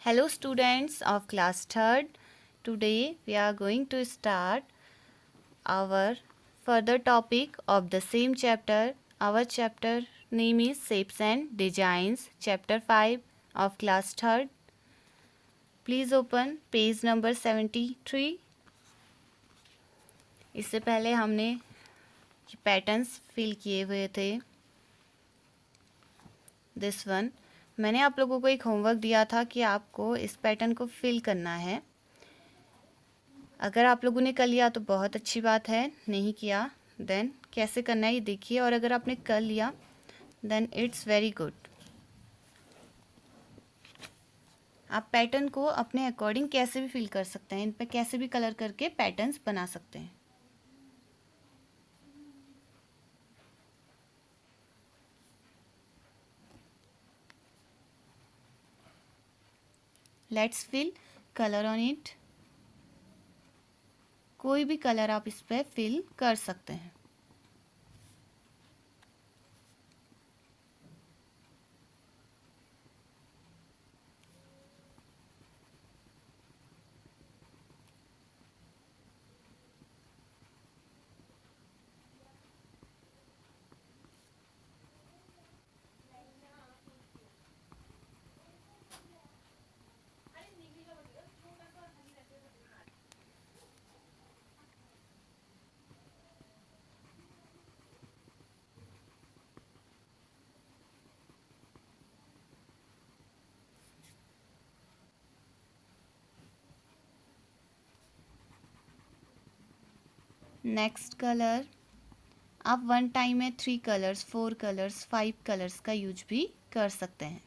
Hello students of class 3rd. Today we are going to start our further topic of the same chapter. Our chapter name is Shapes and Designs, chapter 5 of class 3rd. Please open page number 73. इससे पहले हमने patterns fill किए हुए थे. This one मैंने आप लोगों को एक होमवर्क दिया था कि आपको इस पैटर्न को फिल करना है. अगर आप लोगों ने कर लिया तो बहुत अच्छी बात है, नहीं किया देन कैसे करना है ये देखिए, और अगर आपने कर लिया देन इट्स वेरी गुड. आप पैटर्न को अपने अकॉर्डिंग कैसे भी फिल कर सकते हैं, इन पे कैसे भी कलर करके पैटर्न्स बना सकते हैं. Let's fill colour on it. कोई भी कलर आप इस पे फिल कर सकते हैं. नेक्स्ट कलर आप वन टाइम में 3 कलर्स, 4 कलर्स, 5 कलर्स का यूज भी कर सकते हैं.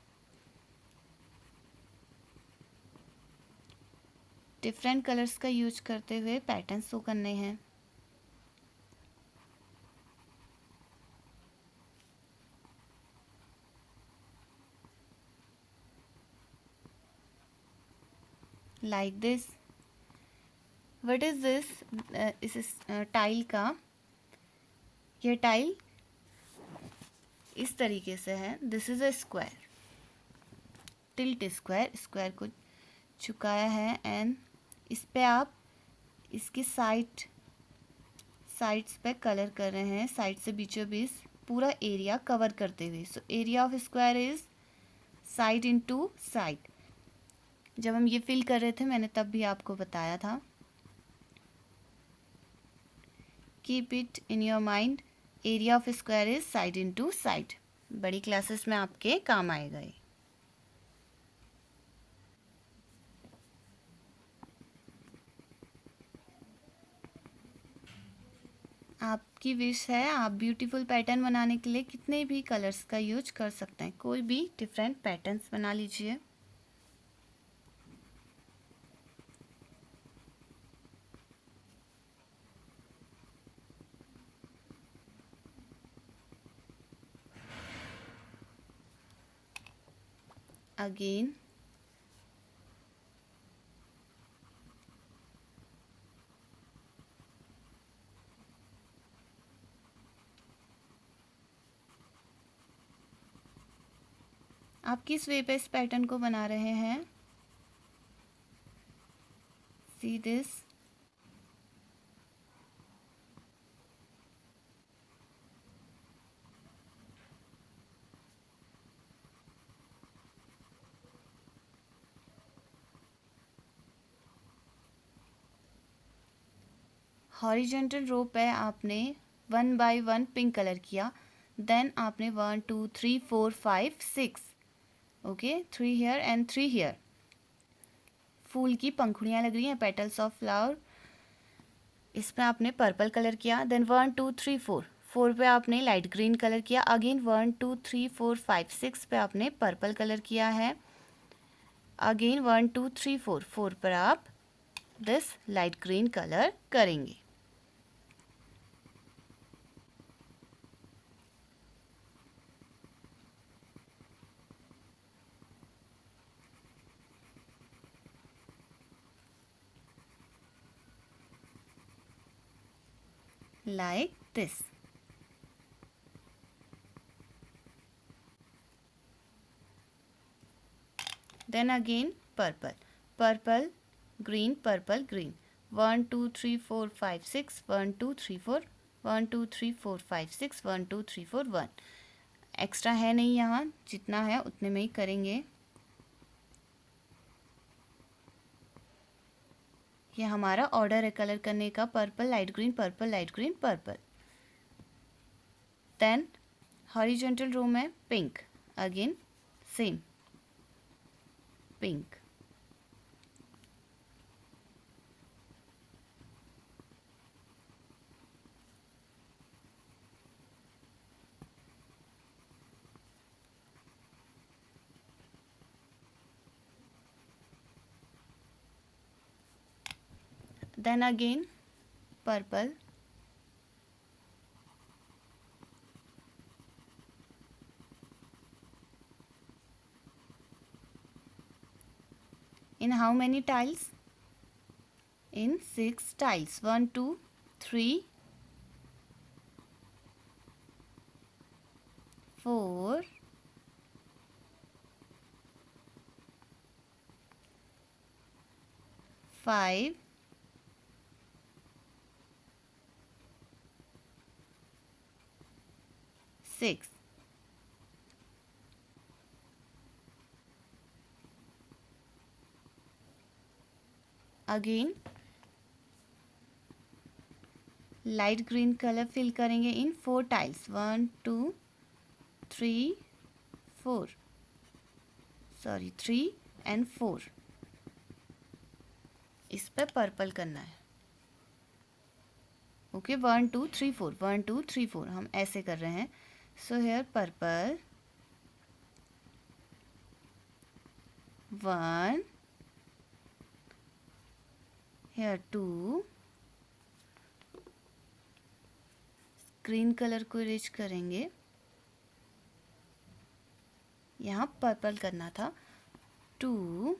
डिफरेंट कलर्स का यूज करते हुए पैटर्न्स शो करने हैं. Like this. What is this? इस टाइल का, यह टाइल इस तरीके से है. This is a square, tilt square. Square को झुकाया है एंड इस पे आप इसकी साइड्स पे कलर कर रहे हैं, साइड से बीचों बीच पूरा एरिया कवर करते हुए. So area of square is side into side. जब हम ये फिल कर रहे थे मैंने तब भी आपको बताया था. Keep it in your mind, area of square is side into side. बड़ी क्लासेस में आपके काम आएगा ये. आपकी विश है, आप ब्यूटीफुल पैटर्न बनाने के लिए कितने भी कलर्स का यूज कर सकते हैं. कोई भी डिफरेंट पैटर्न्स बना लीजिए. अगेन आप किस वे पे इस पैटर्न को बना रहे हैं? See this. हॉरिजॉन्टल रो पे आपने 1 बाय 1 पिंक कलर किया. देन आपने 1 2 3 4 5 6 ओके 3 हियर एंड 3 हियर. फूल की पंखुड़ियाँ लग रही हैं, पेटल्स ऑफ फ्लावर. इसमें आपने पर्पल कलर किया. देन 1 2 3 4 पे आपने लाइट ग्रीन कलर किया. अगेन 1 2 3 4 5 6 पे आपने पर्पल कलर किया है. अगेन 1 2 3 4 पर आप दिस लाइट ग्रीन कलर करेंगे. like this. Then again purple, purple green, purple green, 1 2 3 4 5 6, 1 2 3 4, 1 2 3 4 5 6, 1 2 3 4 1। Extra है नहीं यहाँ, जितना है उतने में ही करेंगे। ये हमारा ऑर्डर है कलर करने का, purple light green, purple light green, purple. Then horizontal row में pink, again same pink, then again purple, in how many tiles? In 6 tiles, 1 2 3 4 5 6। Again light green colour fill करेंगे इन 4 टाइल्स, 1 2 3 4, सॉरी 3 एंड 4। इस पे purple करना है। Okay 1 2 3 4, 1 2 3 4 हम ऐसे कर रहे हैं। So here purple 1, here 2, green colour को इरेज करेंगे, यहाँ पर्पल करना था, 2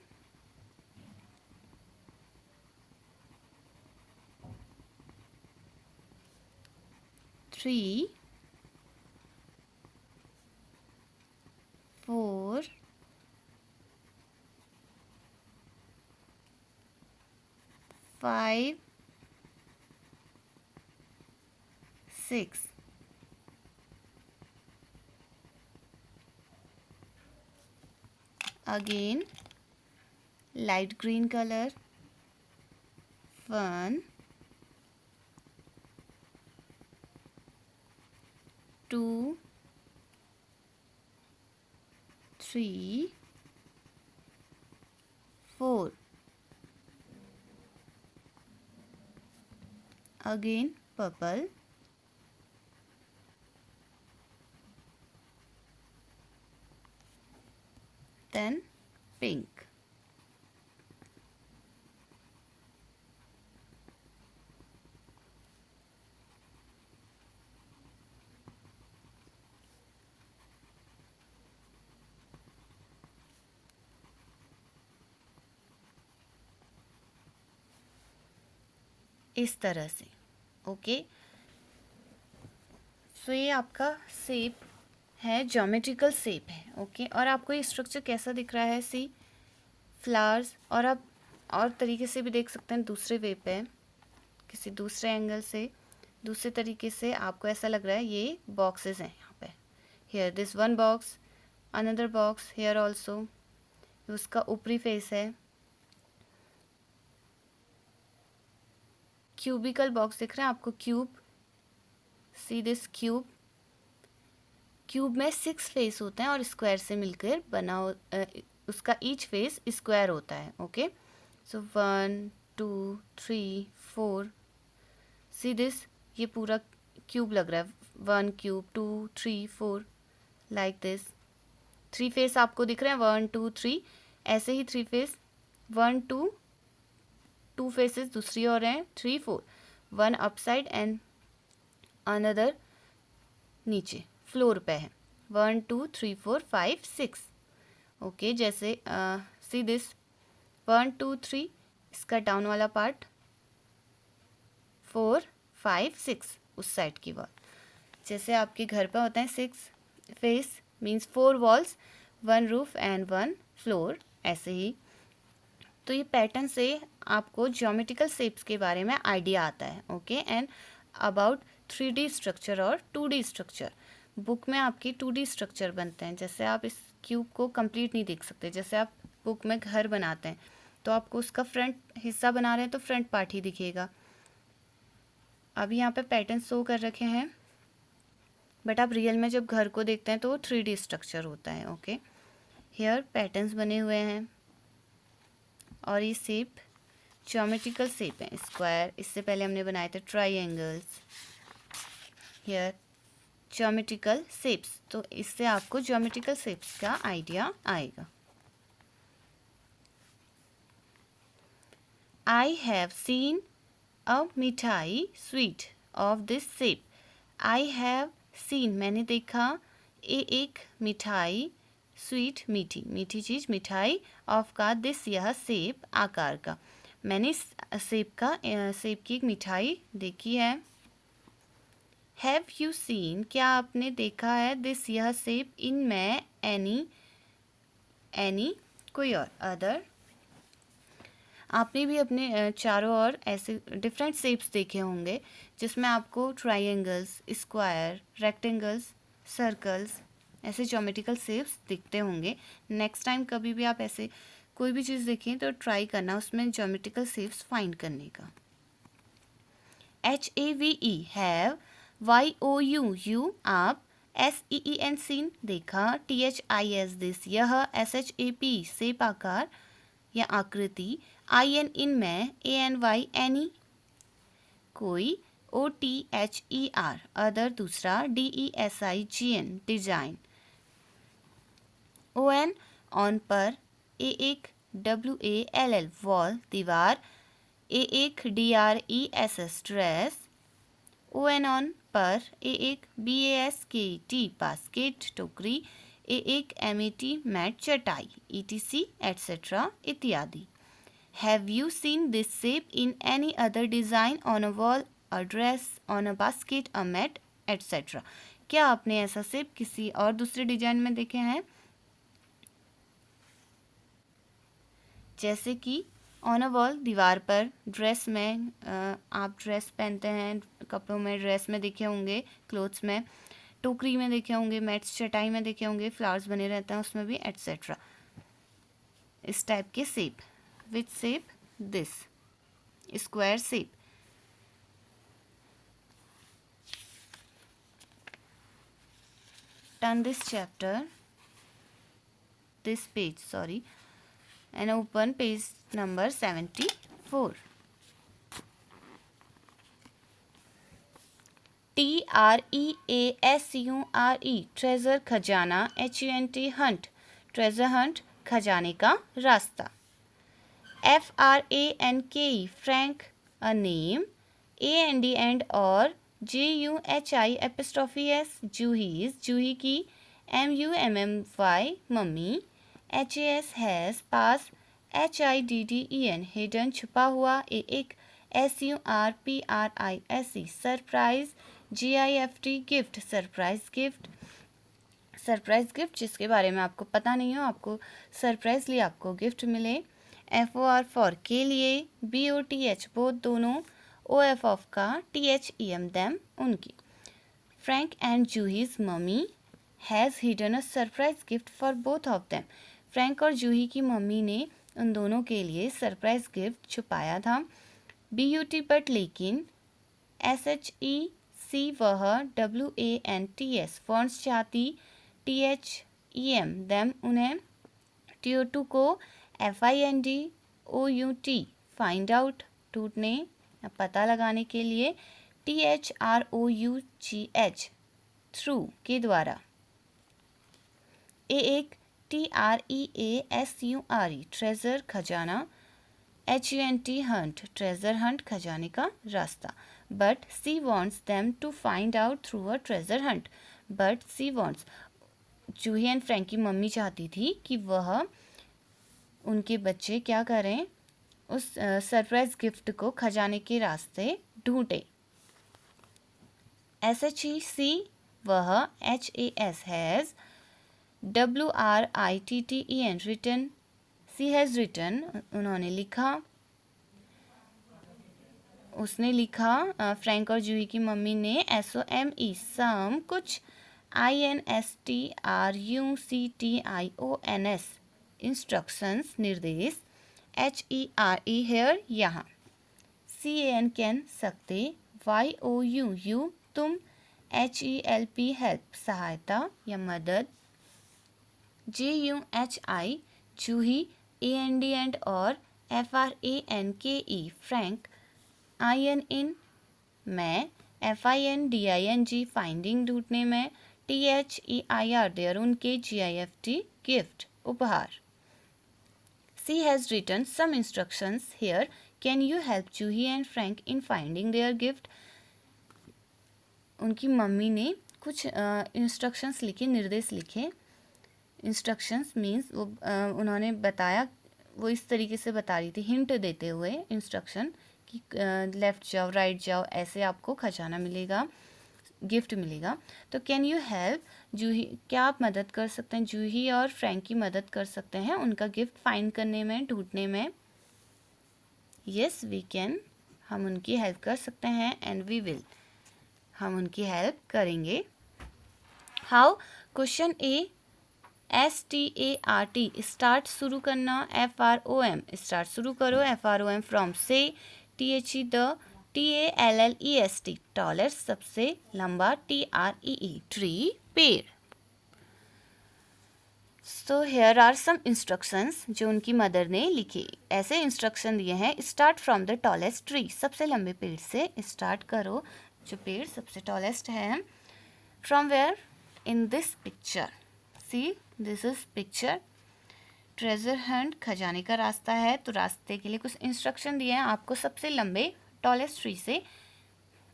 3 4 5 6। Again light green colour 1 2 3 4। Again purple, then pink, इस तरह से। ओके सो ये आपका शेप है, ज्योमेट्रिकल शेप है। ओके और आपको ये स्ट्रक्चर कैसा दिख रहा है? सी फ्लावर्स, और आप और तरीके से भी देख सकते हैं, दूसरे वे पे, किसी दूसरे एंगल से, दूसरे तरीके से आपको ऐसा लग रहा है ये बॉक्सेस हैं यहाँ पे। Here this one box, another box, here also, उसका ऊपरी फेस है। क्यूबिकल बॉक्स दिख रहा है आपको, cube, see this cube. Cube में 6 फेस होते हैं और स्क्वायर से मिलकर बना उसका ईच फेस स्क्वायर होता है। ओके सो 1 2 3 4, सी दिस, ये पूरा क्यूब लग रहा है, 1 क्यूब 2 3 4 लाइक दिस। 3 फेस आपको दिख रहे हैं, 1 2 3, ऐसे ही 3 फेस, 1 2, 2 फेसेस दूसरी ओर हैं, 3 4, 1 अपसाइड एंड अनदर नीचे फ्लोर पे है, 1 2 3 4 5 6। ओके जैसे सी दिस 1 2 3, इसका डाउन वाला पार्ट, 4 5 6 उस साइड की वॉल। जैसे आपके घर पर होता है 6 face means 4 walls, 1 roof and 1 floor, ऐसे ही तो ये पैटर्न से आपको ज्योमेट्रिकल शेप्स के बारे में आइडिया आता है। Okay, and about 3D structure और 2D स्ट्रक्चर। बुक में आपकी 2D स्ट्रक्चर बनते हैं, जैसे आप इस क्यूब को कंप्लीट नहीं देख सकते। जैसे आप बुक में घर बनाते हैं तो आपको उसका फ्रंट हिस्सा बना रहे हैं तो फ्रंट पार्ट ही दिखेगा। अभी यहाँ पे पैटर्न शो कर रखे हैं, बट आप रियल में जब घर को देखते हैं तो वो 3D स्ट्रक्चर होता है। ओके, हेयर पैटर्न्स बने हुए हैं और ये शेप ज्योमेट्रिकल शेप है। स्क्वायर, इससे पहले हमने बनाए थे ट्राइएंगल्स। हेयर ज्योमेट्रिकल शेप्स, तो इससे आपको ज्योमेट्रिकल शेप्स का आइडिया आएगा। I have seen a मिठाई sweet of this shape. I have seen, मैंने देखा, एक मिठाई, स्वीट मीठी, मीठी चीज़, मिठाई, ऑफ का, दिस यह, शेप आकार का। मैंने इस शेप की एक मिठाई देखी है। हैव यू सीन, क्या आपने देखा है, दिस यह शेप, इन में, एनी कोई और, अदर। आपने भी अपने चारों ओर ऐसे डिफरेंट शेप्स देखे होंगे जिसमें आपको ट्राइएंगल्स, स्क्वायर, रेक्टेंगल्स, सर्कल्स, ऐसे ज्योमेट्रिकल शेप्स दिखते होंगे। नेक्स्ट टाइम कभी भी आप ऐसे कोई भी चीज़ देखें तो ट्राई करना उसमें ज्योमेट्रिकल शेप्स फाइंड करने का। HAVE हैव, YOU यू आप, SEEN सीन देखा, THIS दिस यह, SHAP शेप आकार या आकृति, IN इन में, ANY एनी कोई, OTHER अदर दूसरा, DESIGN डिजाइन, ON ऑन पर, एक WALL वॉल दीवार, एक DRESS ड्रेस, ON ऑन पर, एक BASKET बास्केट टोकरी, एक MET मैट चटाई, ETC एटसेट्रा इत्यादि। Have you seen this shape in any other design on a wall, a dress, on a basket, a mat etcetera. क्या आपने ऐसा शेप किसी और दूसरे डिजाइन में देखे हैं? जैसे कि ऑन अ वॉल दीवार पर, ड्रेस में आप ड्रेस पहनते हैं, कपड़ों में, ड्रेस में देखे होंगे, क्लोथ्स में, टोकरी में देखे होंगे, मैट्स चटाई में देखे होंगे, फ्लावर्स बने रहते हैं उसमें भी, एटसेट्रा। इस टाइप के shape. Which shape? This square shape. Turn this chapter, this page, sorry, and open page number 74. TREASURE treasure खजाना, HUNT हंट ट्रेजर हंट खजाने का रास्ता। FRANKE Frank a name, AND and और, JUHI एपिस्ट्रॉफी S जूहीज जूही की, MUMMY mummy, HAS has pass, HIDDEN hidden छुपा हुआ, एक SURPRISE surprise, GIFT gift surprise gift. Surprise gift जिसके बारे में आपको पता नहीं हो, आपको सरप्राइजली आपको गिफ्ट मिले। FOR फॉर के लिए, BOTH बोथ दोनों, OF ऑफ का, THEM देम उनकी। Frank and Juhi's mummy has hidden a surprise gift for both of them. Frank और जूही की मम्मी ने उन दोनों के लिए सरप्राइज गिफ्ट छुपाया था। BUT बट लेकिन, SHEC वह, WANTS फॉन्ट्स चाहती, THEM देम उन्हें, TO2 को, FIND फाइंड आउट ढूंढने या पता लगाने के लिए, THROUGH थ्रू के द्वारा। एक TREASURE ट्रेजर खजाना, HUNT हंट ट्रेजर हंट खजाने का रास्ता। But she wants them to find out through a treasure hunt. But she wants, Juhi and Frank की मम्मी चाहती थी कि वह उनके बच्चे क्या करें, उस सरप्राइज गिफ्ट को खजाने के रास्ते ढूंढे। SHEC वह, HAS has, WRITTEN written she has written, उन्होंने लिखा, उसने लिखा, फ्रैंक और जूही की मम्मी ने, SOME सम, कुछ, INSTRUCTIONS इंस्ट्रक्शंस, निर्देश, HERE हेयर, यहाँ, CAN सकते, YOU तुम, HELP हेल्प सहायता या मदद, JUHI जूही, AND और, FRANKE फ्रैंक, IN मैं, FINDING फाइंडिंग ढूंढने में, THEIR देयर उनके, GIFT गिफ्ट उपहार. She has written some instructions here. Can you help Juhi and Frank in finding their gift? उनकी मम्मी ने कुछ इंस्ट्रक्शंस लिखे, निर्देश लिखे. इंस्ट्रक्शंस मीन्स वो उन्होंने बताया, वो इस तरीके से बता रही थी, हिंट देते हुए इंस्ट्रक्शन कि लेफ़्ट जाओ, राइट जाओ, ऐसे आपको खजाना मिलेगा, गिफ्ट मिलेगा. तो कैन यू हेल्प जूही, क्या आप मदद कर सकते हैं, जूही और फ्रैंक की मदद कर सकते हैं उनका गिफ्ट फाइंड करने में, ढूंढने में. यस वी कैन, हम उनकी हेल्प कर सकते हैं. एंड वी विल, हम उनकी हेल्प करेंगे. How, question A, START start शुरू करना, FROM स्टार्ट शुरू करो, FROM फ्रॉम से, THE द, TALLEST टॉलेस्ट सबसे लंबा, TREE ट्री पेड़. So here are some instructions जो उनकी मदर ने लिखी. ऐसे इंस्ट्रक्शन दिए हैं, start from the tallest tree, सबसे लंबे पेड़ से स्टार्ट करो, जो पेड़ सबसे टॉलेस्ट है. From where, in this picture, see this is picture. Treasure hunt, खजाने का रास्ता है, तो रास्ते के लिए कुछ इंस्ट्रक्शन दिए हैं आपको. सबसे लंबे टॉलेस्ट ट्री से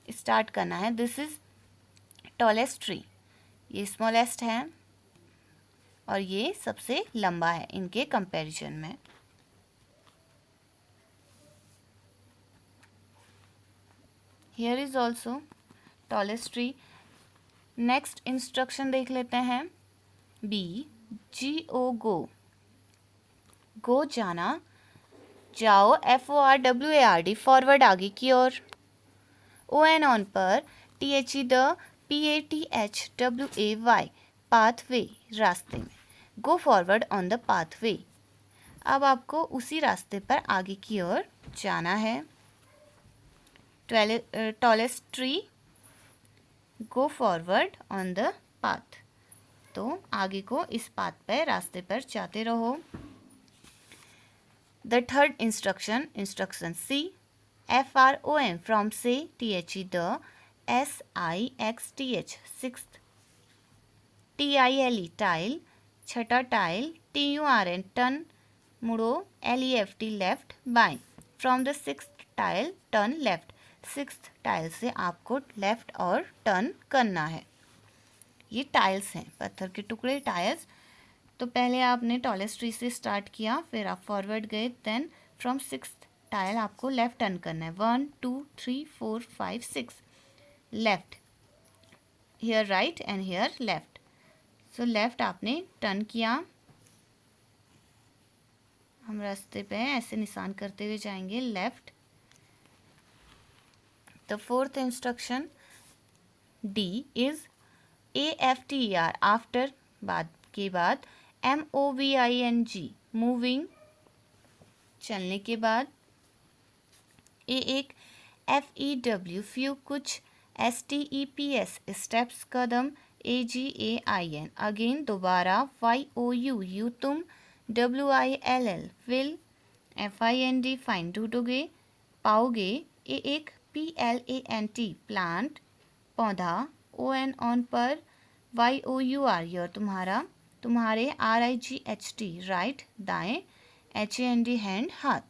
स्टार्ट करना है. दिस इज टॉलेस्ट ट्री, ये स्मॉलेस्ट है और ये सबसे लंबा है इनके कंपैरिजन में. Here is also tallest tree. Next instruction देख लेते हैं. GO गो, गो जाना, जाओ, FORWARD फॉरवर्ड आगे की ओर. ON ऑन पर, THE द, PATHWAY पाथवे रास्ते में. Go forward on the pathway, अब आपको उसी रास्ते पर आगे की ओर जाना है. Tallest tree, go forward on the path, तो आगे को इस पाथ पर, रास्ते पर जाते रहो. The third instruction, instruction C, FROM from से, THE the, SIXTH sixth, TILE tile, छठा टाइल, TURN टर्न, मुड़ो, LEFT लेफ्ट, बाएं. From the sixth tile turn left, sixth tile से आपको लेफ्ट और टर्न करना है. ये टाइल्स हैं, पत्थर के टुकड़े, टाइल्स. तो पहले आपने टॉलेस्ट ट्री से स्टार्ट किया, फिर आप फॉरवर्ड गए, देन फ्रॉम सिक्स्थ टाइल आपको लेफ्ट टर्न करना है. 1 2 3 4 5 6 left, here right and here left. So left आपने टर्न किया. हम रास्ते पे ऐसे निशान करते हुए जाएंगे, left. The fourth instruction D is AFTER after, बाद के बाद, MOVING मूविंग चलने के बाद. एक FEW फ्यू कुछ, STEPS स्टेप्स कदम, AGAIN अगेन दोबारा, YOU तुम, WILL विल, FIND फाइंड ढूंढोगे, पाओगे. एक PLANT प्लांट पौधा, ON ऑन पर, YOUR योर तुम्हारा, तुम्हारे, RIGHT राइट दाएं, HAND हैंड हाथ,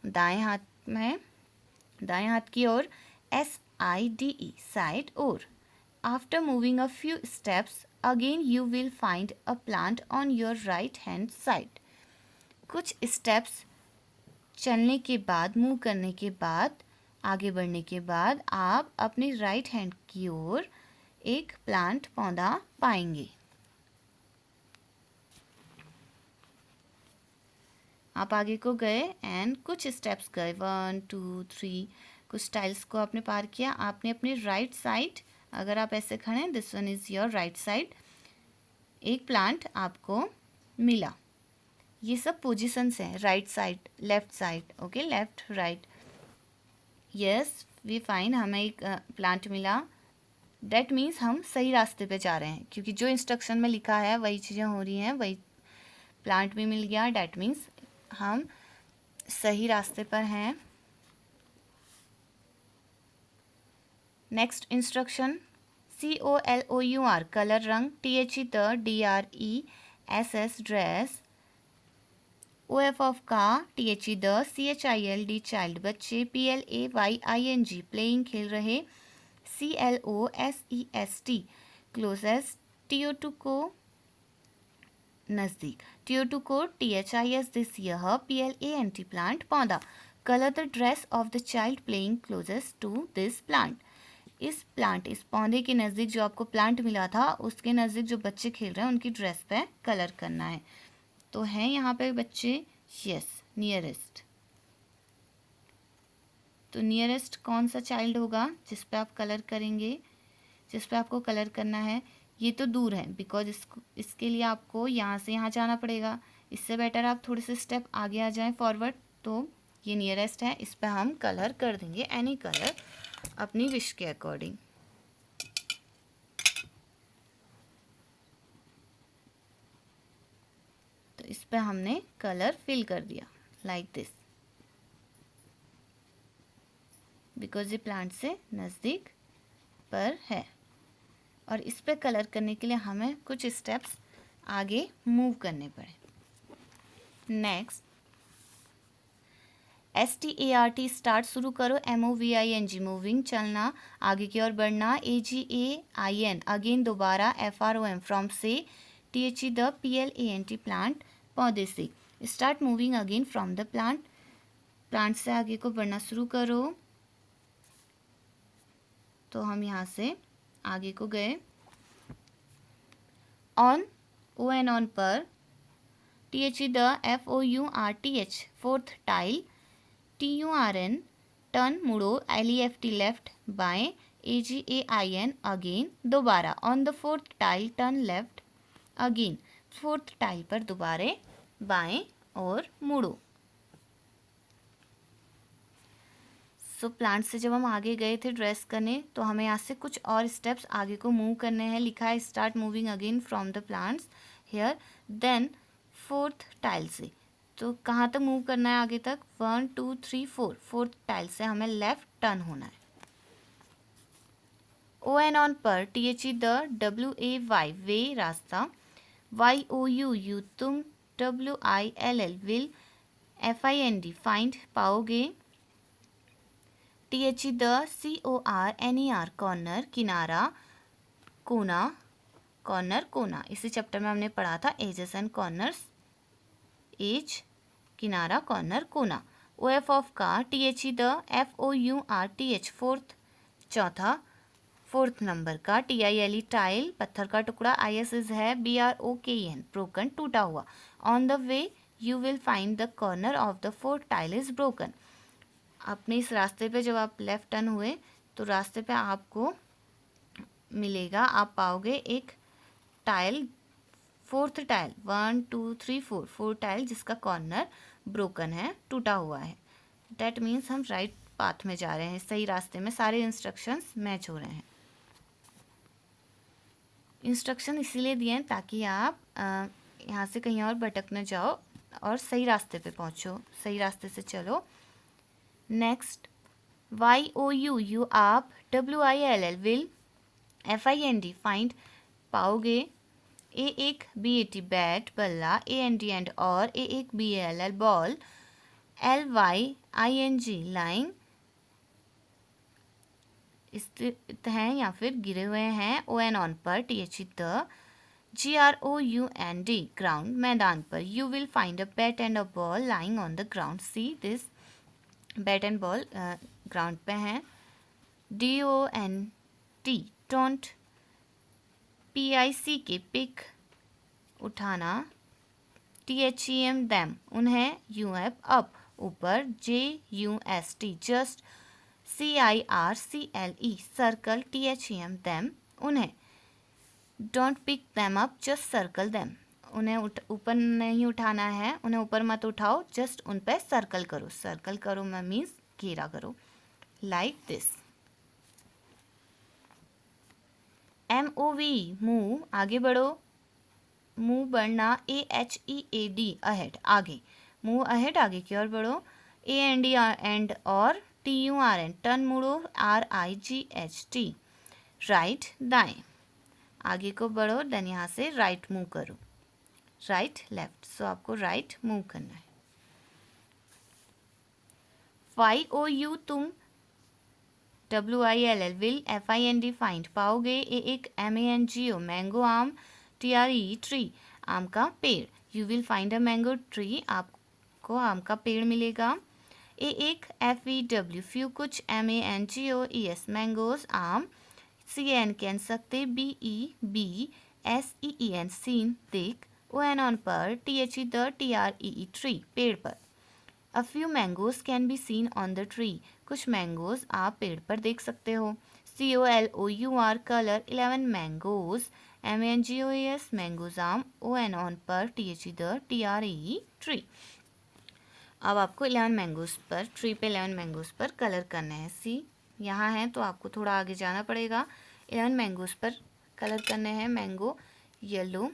दाएं हाथ में, दाएं हाथ की ओर, SIDE साइड और. After moving a few steps again you will find a plant on your right hand side. कुछ स्टेप्स चलने के बाद, मूव करने के बाद, आगे बढ़ने के बाद आप अपनी राइट हैंड की ओर एक प्लांट पौधा पाएंगे. आप आगे को गए एंड कुछ स्टेप्स गए, 1 2 3, कुछ टाइल्स को आपने पार किया। आपने अपने राइट साइड, अगर आप ऐसे खड़े हैं, this one is your right side, एक प्लांट आपको मिला। ये सब पोजिशंस हैं, right side, left side, okay, left right, yes we fine, हमें एक प्लांट मिला। डैट मीन्स हम सही रास्ते पे जा रहे हैं, क्योंकि जो इंस्ट्रक्शन में लिखा है वही चीज़ें हो रही हैं, वही प्लांट भी मिल गया। डैट मीन्स हम सही रास्ते पर हैं। नेक्स्ट इंस्ट्रक्शन, COLOUR कलर रंग, THE the, DRESS dress, OF of का, THE द, CHILD चाइल्ड बच्चे, PLAYING प्लेइंग खेल रहे, CLOSEST क्लोजेस्ट, TO2 को नज़दीक, TO2 को THIS दिस यह, PLANT प्लांट पौधा। Colour the dress of the child playing closest to this plant, इस प्लांट, इस पौधे के नज़दीक जो आपको प्लांट मिला था उसके नज़दीक जो बच्चे खेल रहे हैं उनकी ड्रेस पे कलर करना है। तो हैं यहाँ पे बच्चे, यस नियरेस्ट। तो नियरेस्ट कौन सा चाइल्ड होगा जिस पे आप कलर करेंगे, जिस पे आपको कलर करना है? ये तो दूर है, बिकॉज इसके लिए आपको यहाँ से यहाँ जाना पड़ेगा। इससे बेटर आप थोड़े से स्टेप आगे आ जाएं फॉरवर्ड। तो ये नियरेस्ट है, इस पे हम कलर कर देंगे एनी कलर अपनी विश के अकॉर्डिंग। तो इस पे हमने कलर फिल कर दिया लाइक दिस, बिकॉज ये प्लांट से नज़दीक पर है। और इस पे कलर करने के लिए हमें कुछ स्टेप्स आगे मूव करने पड़े। नेक्स्ट, START स्टार्ट शुरू करो, MOVING मूविंग चलना, आगे की ओर बढ़ना, AGAIN अगेन दोबारा, FROM फ्रॉम से, THE द, PLANT प्लांट पौधे से। Start moving again from the plant, plant से आगे को बढ़ना शुरू करो। तो हम यहाँ से आगे को गए, ऑन, ON ऑन पर, THE the, FOURTH fourth tile, TURN turn मुड़ो, LEFT लेफ्ट बाएं, AGAIN अगेन दोबारा, on the fourth tile turn left again, fourth tile पर दोबारे बाएं और मुड़ो। सो प्लांट से जब हम आगे गए थे ड्रेस करने, तो हमें यहाँ से कुछ और स्टेप्स आगे को मूव करने हैं। लिखा है start moving again from the plants here, then fourth tile से। तो कहाँ तक मूव करना है आगे तक? 1 2 3 4, फोर्थ टाइल से हमें लेफ्ट टर्न होना है। ON ऑन पर, THE द, WAY वे रास्ता, YOU तुम, WILL विल, FIND फाइंड पाओगे, THE द, CORNER कॉर्नर किनारा, कोना कॉर्नर कोना, इसी चैप्टर में हमने पढ़ा था एजेस एंड कॉर्नर्स, एज किनारा कॉर्नर कोना। OF ऑफ का, THE द, FOURTH फोर्थ चौथा, फोर्थ नंबर का, TILE टाइल पत्थर का टुकड़ा, ISS है, BROKEN ब्रोकन टूटा हुआ। On the way you will find the corner of the fourth tile is broken, अपने इस रास्ते पे जब आप लेफ्ट टर्न हुए तो रास्ते पे आपको मिलेगा, आप पाओगे एक tile, fourth tile, 1 2 3 4, fourth tile जिसका कॉर्नर ब्रोकन है, टूटा हुआ है। डैट मीन्स हम राइट पाथ में जा रहे हैं, सही रास्ते में, सारे इंस्ट्रक्शंस मैच हो रहे हैं। इंस्ट्रक्शन इसीलिए दिए हैं ताकि आप यहाँ से कहीं और भटक न जाओ और सही रास्ते पे पहुँचो, सही रास्ते से चलो। नेक्स्ट, YOU आप, WILL विल, FIND फाइंड पाओगे, A1 BAT बैट बल्ला, AND एंड और, A1 BALL ball, LYING line स्थित हैं या फिर गिरे हुए हैं। ON ऑन पर, THE द, GROUND ग्राउंड मैदान पर, you will find a bat and a ball lying on the ground, see this bat and ball ground पे हैं। DONT डोंट, PIC के पिक उठाना, THEM them उन्हें, UF up ऊपर, JUST just, CIRCLE circle, THEM them उन्हें, don't pick them up just circle them उन्हें ऊपर नहीं उठाना है, उन्हें ऊपर मत उठाओ, जस्ट उन पे सर्कल करो. सर्कल करो मीन्स घेरा करो, लाइक दिस. MOV मूव आगे बढ़ो, मूव बढ़ना, AHEAD अहेड आगे, मूव अहेड आगे की ओर बढ़ो, AND एंड और TURN टर्न मुड़ो, RIGHT राइट दाएं आगे को बढ़ो, देन यहाँ से राइट मूव करो, राइट लेफ्ट, सो आपको राइट मूव करना है. FIOU तुम, WILL विल, FIND फाइंड पाओगे, एक MANGO मैंगो आम, TRE ट्री आम का पेड़, you will find a mango tree आपको आम का पेड़ मिलेगा. एक FEW फ्यू कुछ, MANGOES मैंगोज आम, CAN कैन सकते, BEBSEEN सीन देख, ON ऑन पर, THE द, TREE ट्री पेड़ पर. A few mangoes can be seen on the tree. कुछ मैंगोज आप पेड़ पर देख सकते हो. COLOUR colour, 11 mangoes, MANGOES mangoes आम, ON ऑन पर, THE द, TREE ट्री. अब आपको 11 मैंगोज पर, ट्री पे 11 मैंगोज पर कलर करना है. सी यहाँ है तो आपको थोड़ा आगे जाना पड़ेगा. 11 मैंगोज पर कलर करने हैं. मैंगो येलो,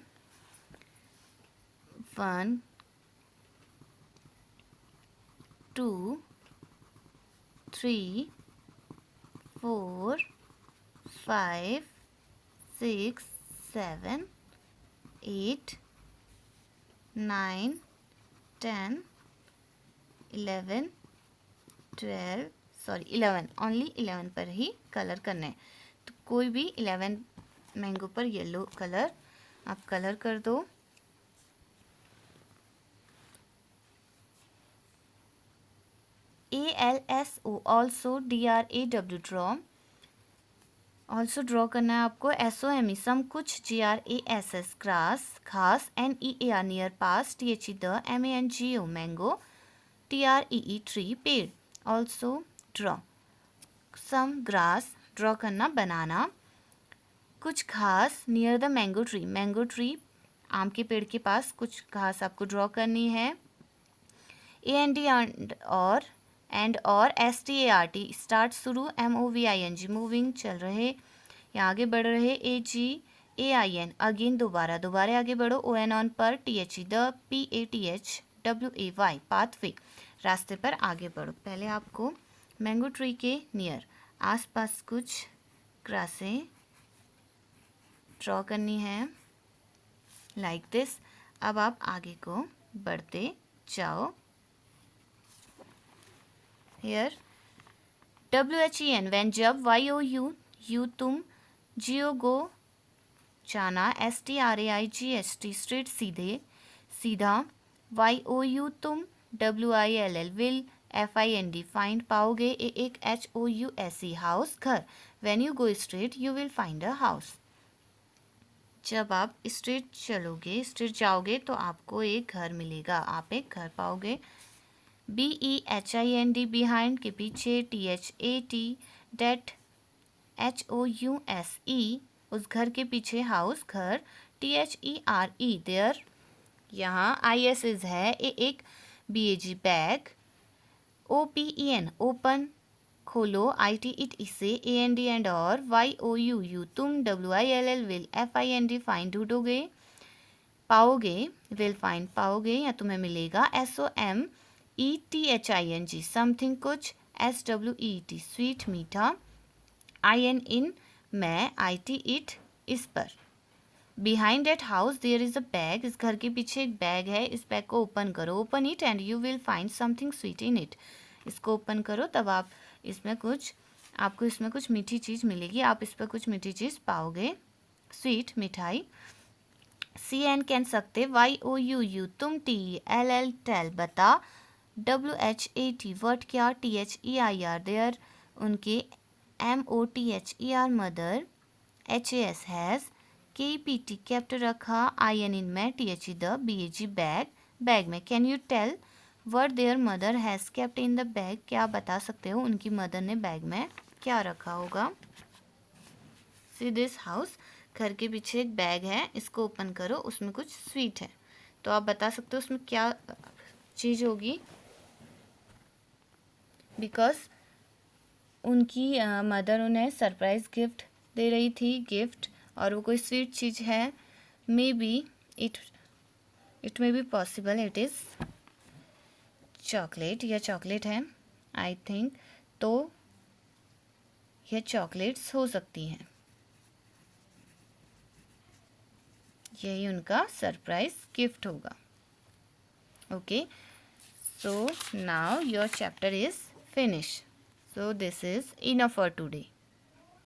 1 2 3 4 5 6 7 8 9 10 11 12 सॉरी 11 ओनली 11 पर ही कलर करना है. तो कोई भी 11 मैंगो पर येलो कलर आप कलर कर दो. ALSO also, DRAW draw, also draw करना है आपको. SOME सम कुछ, GRASS ग्रास घास, NEAR नियर पास, THE the, MANGO mango, TREE tree पेड़. Also draw some grass draw करना बनाना, कुछ घास, near the mango tree mango tree आम के पेड़ के पास कुछ घास आपको ड्रॉ करनी है. AND और START स्टार्ट शुरू, MOVING मूविंग चल रहे या आगे बढ़ रहे, AGAIN अगेन दोबारा आगे बढ़ो, ON ऑन पर, THE द, PATHWAY पाथवे रास्ते पर आगे बढ़ो. पहले आपको मैंगो ट्री के नियर आसपास कुछ ग्रासें ड्रॉ करनी है, लाइक दिस. अब आप आगे को बढ़ते जाओ. Here WHEN when जब, YOU तुम, GO गो जाना, STRAIGHT स्ट्रेट सीधा, YOU तुम, WILL विल, FIND फाइंड पाओगे, एक HOUSE हाउस घर. When you go straight you will find a house. जब आप स्ट्रेट जाओगे तो आपको एक घर मिलेगा, आप एक घर पाओगे. BEHIND बिहाइंड के पीछे, THAT डेट, HOUSE उस घर के पीछे हाउस घर, THERE देयर यहाँ, ISIS है, एक BAG बैग, OPEN ओपन खोलो, IT इट इसे, AND एंड और, YOU तुम, WILL विल, FIND फाइंड ढूंढोगे, पाओगे, विल फाइंड पाओगे या तुम्हें मिलेगा. SOMETHING समथिंग कुछ, SWEET स्वीट मीठा, IN इन मैं, IT इट इस पर. Behind that house there is a bag इस घर के पीछे एक बैग है, इस बैग को ओपन करो, open it and you will find something sweet in it. इसको ओपन करो तब आपको इसमें कुछ मीठी चीज़ मिलेगी, आप इस पर कुछ मीठी चीज़ पाओगे, स्वीट मिठाई. CN कैन सकते, YOU तुम, TELL टेल बता, WHAT वर्ट क्या, THEIR देयर उनके, MOTHER mother, HAS has, KPT kept रखा, IN इन मैं, THE the, BAG bag, bag में। Can you tell what there mother has kept in the bag? क्या आप बता सकते हो उनकी मदर ने बैग में क्या रखा होगा? सी दिस हाउस, घर के पीछे एक बैग है, इसको ओपन करो, उसमें कुछ स्वीट है। तो आप बता सकते हो उसमें क्या चीज़ होगी? बिकॉज उनकी मदर उन्हें सरप्राइज गिफ्ट दे रही थी, गिफ्ट, और वो कोई स्वीट चीज़ है। May be it may be possible it is chocolate, यह चॉकलेट है आई थिंक। तो यह चॉकलेट्स हो सकती हैं, यही उनका सरप्राइज गिफ्ट होगा। Okay, so now your chapter is finished. So this is enough for today.